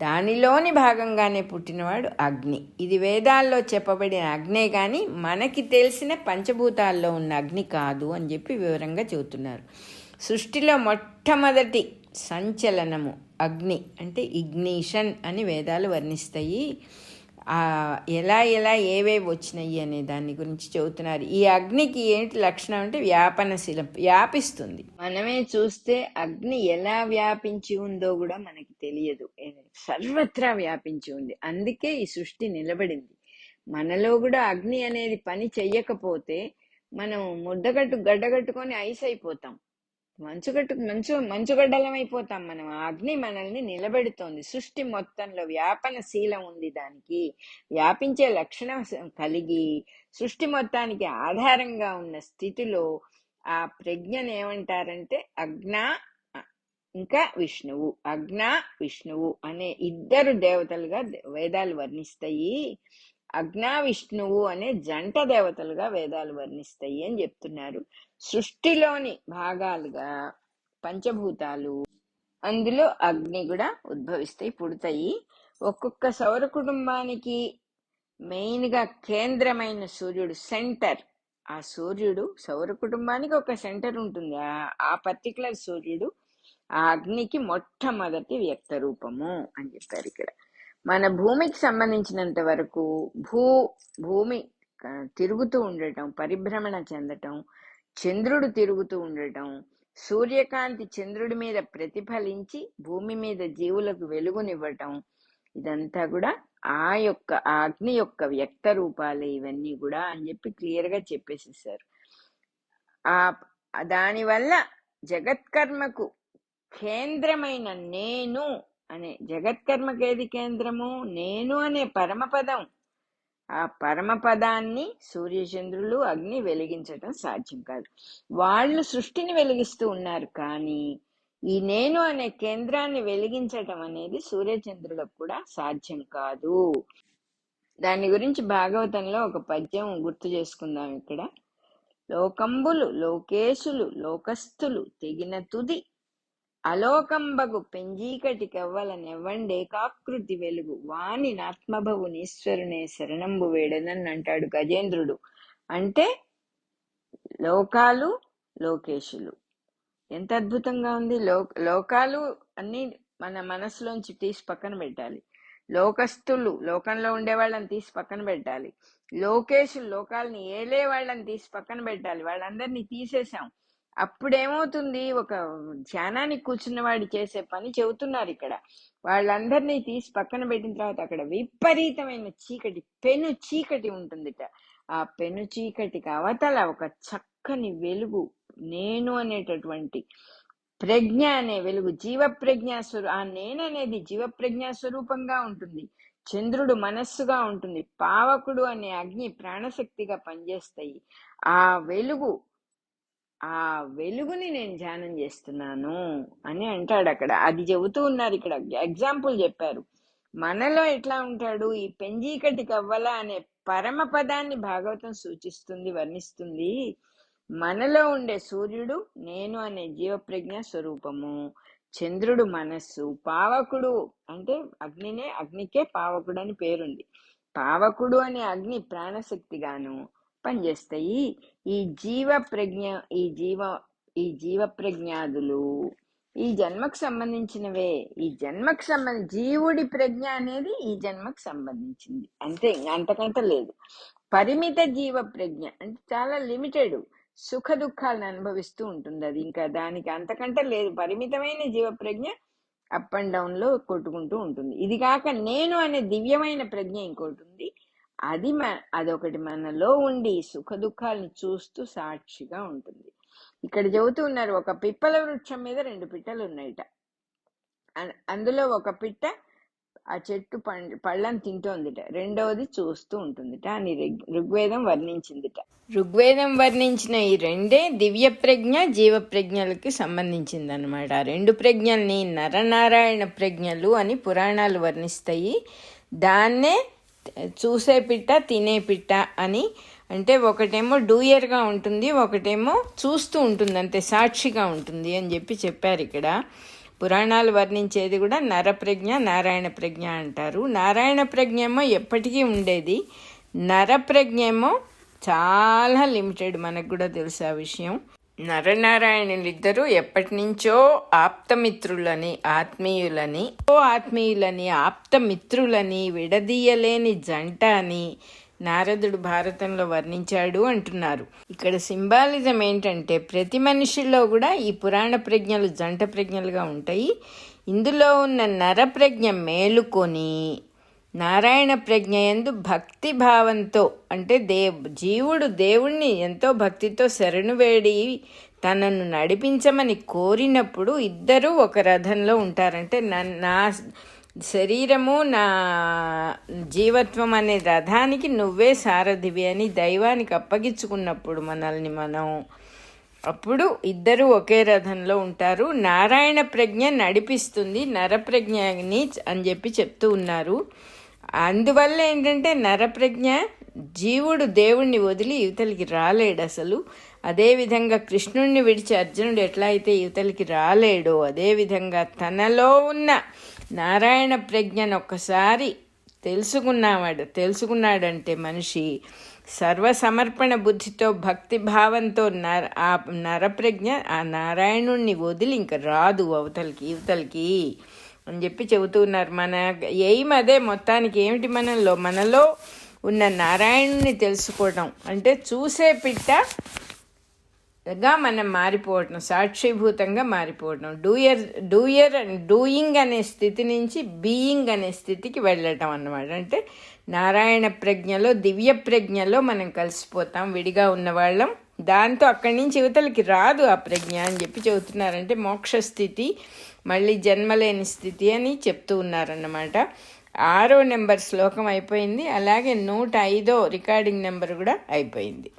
దానిలోని భాగంగానే పుట్టినవాడు అగ్ని. ఇది వేదాల్లో చెప్పబడిన అగ్నే కానీ మనకి తెలిసిన పంచభూతాల్లో ఉన్న అగ్ని కాదు అని చెప్పి వివరంగా చెబుతున్నారు. సృష్టిలో మొట్టమొదటి సంచలనము అగ్ని, అంటే ఇగ్నిషన్ అని వేదాలు వర్ణిస్తాయి. ఎలా ఏవేవి వచ్చినాయి అనే దాని గురించి చెబుతున్నారు. ఈ అగ్నికి ఏంటి లక్షణం అంటే వ్యాపనశీలం, వ్యాపిస్తుంది. మనమే చూస్తే అగ్ని ఎలా వ్యాపించి ఉందో కూడా మనకి తెలియదు, సర్వత్రా వ్యాపించి ఉంది. అందుకే ఈ సృష్టి నిలబడింది. మనలో కూడా అగ్ని అనేది పని చెయ్యకపోతే మనం గడ్డగట్టుకొని ఐస్ అయిపోతాం, మంచుగడ్డలం అయిపోతాం మనం. ఆ అగ్ని మనల్ని నిలబెడుతోంది. సృష్టి మొత్తంలో వ్యాపనశీలం ఉంది, దానికి వ్యాపించే లక్షణం కలిగి సృష్టి మొత్తానికి ఆధారంగా ఉన్న స్థితిలో ఆ ప్రజ్ఞను ఏమంటారంటే ఇంకా విష్ణువు. విష్ణువు అనే ఇద్దరు దేవతలుగా వేదాలు వర్ణిస్తాయి. విష్ణువు అనే జంట దేవతలుగా వేదాలు వర్ణిస్తాయి అని చెప్తున్నారు. సృష్టిలోని భాగాలుగా పంచభూతాలు, అందులో అగ్ని కూడా ఉద్భవిస్తాయి, పుడతాయి. ఒక్కొక్క సౌర కుటుంబానికి మెయిన్గా కేంద్రమైన సూర్యుడు సెంటర్. ఆ సూర్యుడు సౌర కుటుంబానికి ఒక సెంటర్ ఉంటుంది. ఆ పర్టికులర్ సూర్యుడు ఆ అగ్నికి మొట్టమొదటి వ్యక్త రూపము అని చెప్పారు ఇక్కడ. మన భూమికి సంబంధించినంత వరకు భూమి తిరుగుతూ ఉండటం, పరిభ్రమణ చెందటం, చంద్రుడు తిరుగుతూ ఉండటం, సూర్యకాంతి చంద్రుడి మీద ప్రతిఫలించి భూమి మీద జీవులకు వెలుగునివ్వటం, ఇదంతా కూడా ఆ అగ్ని యొక్క వ్యక్త రూపాలే ఇవన్నీ కూడా అని చెప్పి క్లియర్గా చెప్పేసేసారు. దానివల్ల జగత్కర్మకు కేంద్రమైన నేను అనే, జగత్కర్మకేది కేంద్రము? నేను అనే పరమపదం. ఆ పరమపదాన్ని సూర్యచంద్రులు అగ్ని వెలిగించటం సాధ్యం కాదు. వాళ్ళు సృష్టిని వెలిగిస్తూ ఉన్నారు, కానీ ఈ నేను అనే కేంద్రాన్ని వెలిగించటం అనేది సూర్యచంద్రులకు కూడా సాధ్యం కాదు. దాని గురించి భాగవతంలో ఒక పద్యం గుర్తు చేసుకుందాం ఇక్కడ. లోకంబులు లోకేశులు లోకస్థులు తెగిన తుది అలోకంబగు పెంజీకటి కవ్వల నెవ్వండే కాకృతి వెలుగు వాని నాత్మభవునీశ్వరునే శరణంబు వేడనని అంటాడు గజేంద్రుడు. అంటే లోకాలు, లోకేశులు ఎంత అద్భుతంగా ఉంది. లోకాలు అన్ని మన మనసులోంచి తీసి పక్కన పెట్టాలి. లోకస్తులు, లోకంలో ఉండే వాళ్ళని తీసి పక్కన పెట్టాలి. లోకేశులు, లోకాలని ఏలే వాళ్ళని తీసి పక్కన పెట్టాలి. వాళ్ళందరినీ తీసేశాం. అప్పుడేమవుతుంది, ఒక ధ్యానానికి కూర్చున్న వాడు చేసే పని చెబుతున్నారు ఇక్కడ. వాళ్ళందరినీ తీసి పక్కన పెట్టిన తర్వాత అక్కడ విపరీతమైన చీకటి, పెను చీకటి ఉంటుందిట. ఆ పెను చీకటికి అవతల ఒక చక్కని వెలుగు, నేను అనేటటువంటి ప్రజ్ఞ అనే వెలుగు, జీవప్రజ్ఞాస్వరూ ఆ నేననేది జీవప్రజ్ఞా స్వరూపంగా ఉంటుంది. చంద్రుడు మనస్సుగా ఉంటుంది. పావకుడు అనే అగ్ని ప్రాణశక్తిగా పనిచేస్తాయి. ఆ వెలుగుని నేను ధ్యానం చేస్తున్నాను అని అంటాడు అక్కడ. అది చెబుతూ ఉన్నారు ఇక్కడ, ఎగ్జాంపుల్ చెప్పారు. మనలో ఎట్లా ఉంటాడు, ఈ పెంజీకటి కవ్వల అనే పరమ పదాన్ని భాగవతం సూచిస్తుంది, వర్ణిస్తుంది. మనలో ఉండే సూర్యుడు నేను అనే జీవప్రజ్ఞ స్వరూపము, చంద్రుడు మనస్సు, పావకుడు అంటే అగ్నికే పావకుడు అని పేరుంది. పావకుడు అనే అగ్ని ప్రాణశక్తిగాను పనిచేస్తాయి. ఈ జీవ ప్రజ్ఞాదులు ఈ జన్మకు సంబంధించినవే. జీవుడి ప్రజ్ఞ అనేది ఈ జన్మకు సంబంధించింది అంతే, అంతకంటే లేదు. పరిమిత జీవ ప్రజ్ఞ అంటే చాలా లిమిటెడ్, సుఖ దుఃఖాలను అనుభవిస్తూ ఉంటుంది అది, ఇంకా దానికి అంతకంటే లేదు. పరిమితమైన జీవ ప్రజ్ఞ అప్ అండ్ డౌన్ లో కొట్టుకుంటూ ఉంటుంది. ఇది కాక నేను అనే దివ్యమైన ప్రజ్ఞ ఇంకోటి ఉంది. అదొకటి మనలో ఉండి సుఖ దుఃఖాలను చూస్తూ సాక్షిగా ఉంటుంది. ఇక్కడ చెబుతూ ఉన్నారు, ఒక పిప్పల వృక్షం మీద 2 పిట్టలు ఉన్నాయిట. అందులో ఒక పిట్ట ఆ చెట్టు పళ్ళని తింటోందిట, రెండవది చూస్తూ ఉంటుందిట అని ఋగ్వేదం వర్ణించిందిట. ఋగ్వేదం వర్ణించిన ఈ 2 దివ్య ప్రజ్ఞ జీవ ప్రజ్ఞలకి సంబంధించింది అనమాట. 2 ప్రజ్ఞల్ని నరనారాయణ ప్రజ్ఞలు అని పురాణాలు వర్ణిస్తాయి. దాన్నే చూసే పిట్ట, తినే పిట్ట అని. అంటే ఒకటేమో డూయర్గా ఉంటుంది, ఒకటేమో చూస్తూ ఉంటుంది, అంతే సాక్షిగా ఉంటుంది అని చెప్పారు ఇక్కడ. పురాణాలు వర్ణించేది కూడా నరప్రజ్ఞ, నారాయణ ప్రజ్ఞ అంటారు. నారాయణ ప్రజ్ఞ ఏమో ఎప్పటికీ ఉండేది, నరప్రజ్ఞ ఏమో చాలా లిమిటెడ్. మనకు కూడా తెలుసు ఆ విషయం. నరనారాయణులిద్దరూ ఎప్పటి నుంచో ఆప్తమిత్రులని, ఆత్మీయులని ఆప్తమిత్రులని విడదీయలేని జంట అని నారదుడు భారతంలో వర్ణించాడు అంటున్నారు. ఇక్కడ సింబాలిజం ఏంటంటే ప్రతి మనిషిలో కూడా ఈ పురాణ ప్రజ్ఞలు జంట ప్రజ్ఞలుగా ఉంటాయి. ఇందులో ఉన్న నరప్రజ్ఞ మేలుకొని నారాయణ ప్రజ్ఞ యందు భక్తి భావంతో, అంటే జీవుడు దేవుణ్ణి ఎంతో భక్తితో శరణు వేడి తనను నడిపించమని కోరినప్పుడు ఇద్దరూ ఒక రథంలో ఉంటారంటే నా శరీరము, నా జీవత్వం అనే రథానికి నువ్వే సారథివి అని దైవానికి అప్పగించుకున్నప్పుడు మనల్ని మనం, అప్పుడు ఇద్దరు ఒకే రథంలో ఉంటారు. నారాయణ ప్రజ్ఞ నడిపిస్తుంది నరప్రజ్ఞని అని చెప్తూ ఉన్నారు. అందువల్ల ఏంటంటే నరప్రజ్ఞ, జీవుడు దేవుణ్ణి వదిలి యువతలకి రాలేడు అసలు. అదేవిధంగా కృష్ణుణ్ణి విడిచి అర్జునుడు ఎట్లా అయితే యువతలకి రాలేడో, అదేవిధంగా తనలో ఉన్న నారాయణ ప్రజ్ఞను ఒక్కసారి తెలుసుకున్నాడంటే మనిషి సర్వసమర్పణ బుద్ధితో భక్తి భావంతో ఆ నరప్రజ్ఞ ఆ నారాయణుణ్ణి వదిలి ఇంక రాదు యువతలకి అని చెబుతూ ఉన్నారు. మన ఎయిమ్ అదే. మొత్తానికి ఏమిటి, మనలో ఉన్న నారాయణుని తెలుసుకోవటం అంటే చూసే పిట్టగా మనం మారిపోవటం, సాక్షిభూతంగా మారిపోవటం, డూయింగ్ అనే స్థితి నుంచి బీయింగ్ అనే స్థితికి వెళ్ళటం అన్నమాట. అంటే నారాయణ ప్రజ్ఞలో, దివ్య ప్రజ్ఞలో మనం కలిసిపోతాం విడిగా ఉన్నవాళ్ళం. దాంతో అక్కడి నుంచి యువతలకి రాదు ఆ ప్రజ్ఞ అని చెబుతున్నారంటే మోక్ష స్థితి, మళ్ళీ జన్మలేని స్థితి అని చెప్తూ ఉన్నారన్నమాట. 6వ నెంబర్ శ్లోకం అయిపోయింది. అలాగే 105వ రికార్డింగ్ నెంబర్ కూడా అయిపోయింది.